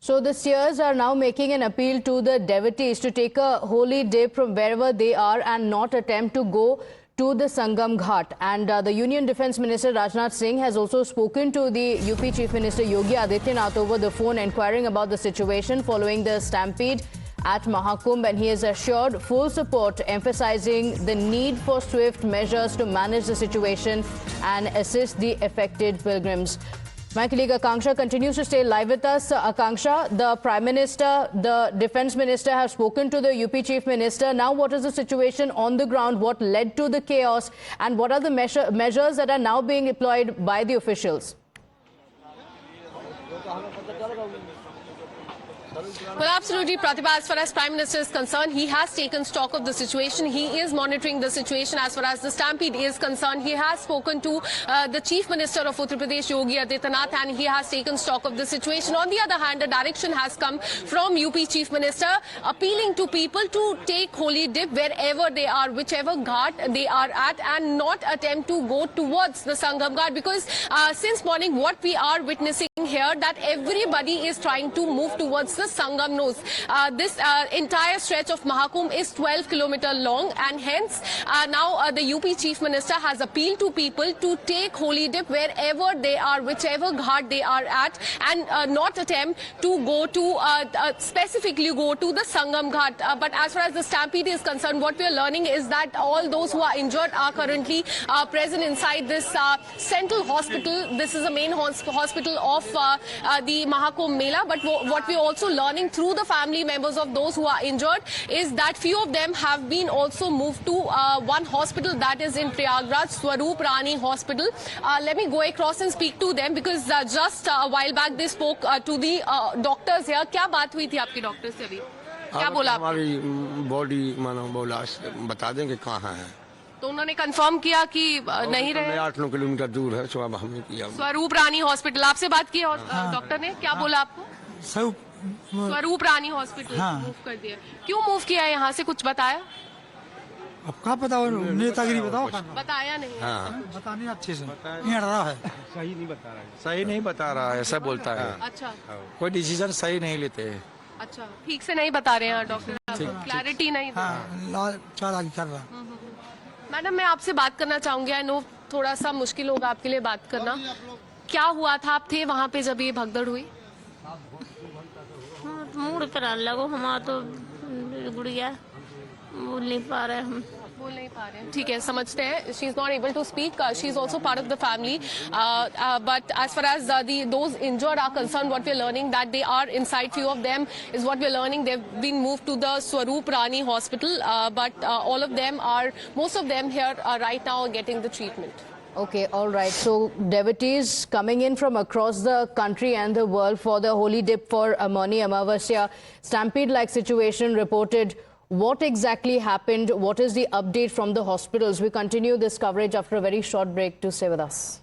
So the seers are now making an appeal to the devotees to take a holy dip from wherever they are and not attempt to go to the Sangam Ghat. And the Union Defence Minister Rajnath Singh has also spoken to the UP Chief Minister Yogi Adityanath over the phone, inquiring about the situation following the stampede at Mahakumbh, and he has assured full support, emphasizing the need for swift measures to manage the situation and assist the affected pilgrims. My colleague Akanksha continues to stay live with us. Akanksha, the Prime Minister, the Defence Minister have spoken to the UP Chief Minister. Now, what is the situation on the ground? What led to the chaos? And what are the measures that are now being employed by the officials? Well, absolutely, Pratibha. As far as Prime Minister is concerned, he has taken stock of the situation. He is monitoring the situation as far as the stampede is concerned. He has spoken to the Chief Minister of Uttar Pradesh, Yogi Adityanath, and he has taken stock of the situation. On the other hand, a direction has come from UP Chief Minister appealing to people to take holy dip wherever they are, whichever ghat they are at, and not attempt to go towards the Sangam Ghat, because since morning what we are witnessing here, that everybody is trying to move towards the Sangam nose. This entire stretch of Mahakumbh is 12 kilometers long, and hence now the UP Chief Minister has appealed to people to take holy dip wherever they are, whichever ghat they are at, and not attempt to go to specifically go to the Sangam Ghat. But as far as the stampede is concerned, what we are learning is that all those who are injured are currently present inside this central hospital. This is the main hospital of the Mahakumbh Mela. But what we are also learning through the family members of those who are injured is that few of them have been also moved to one hospital that is in Prayagraj, Swaroop Rani Hospital. Let me go across and speak to them, because just a while back they spoke to the doctors here. क्या बात हुई थी आपके doctor से अभी? क्या बोला? हमारी बॉडी मानो बोला बता देंगे कहाँ है, तो उन्होंने कंफर्म किया कि नहीं रहे। 8-9 किलोमीटर दूर है, सुबह हमने किया। स्वरूप रानी हॉस्पिटल आपसे बात की डॉक्टर ने, क्या बोला आपको? स्वरूप रानी हॉस्पिटल मूव कर दिया। क्यों मूव किया यहाँ से, कुछ बताया? अब क्या पता, नेतागिरी बताओ। बताया नहीं। बताने अच्छे से नहीं रहा है, सही नहीं बता रहा है, सही नहीं बता रहा है, ऐसा बोलता है। अच्छा, कोई डिसीजन सही नहीं लेते। अच्छा, ठीक से नहीं बता रहे हैं डॉक्टर, क्लैरिटी नहीं। चालाकी कर रहा। मैडम, मैं आपसे बात करना चाहूंगी। आई नो थोड़ा सा मुश्किल होगा आपके लिए बात करना। क्या हुआ था, आप थे वहाँ पे जब ये भगदड़ हुई? मूड पर लगो, हमारा तो गुड़िया बोल नहीं पा रहे, हम बोल नहीं पा रहे हैं। ठीक है, समझते हैं। She is not able to speak, she is also part of the family, but as far as those injured are concern, what we are learning that they are inside, few of them is what we are learning, they've been moved to the Swaroop Rani Hospital, but all of them are, most of them here are right now getting the treatment. Okay, all right. So devotees coming in from across the country and the world for the holy dip for Mauni Amavasya. Stampede-like situation reported. What exactly happened? What is the update from the hospitals? We continue this coverage after a very short break. To stay with us.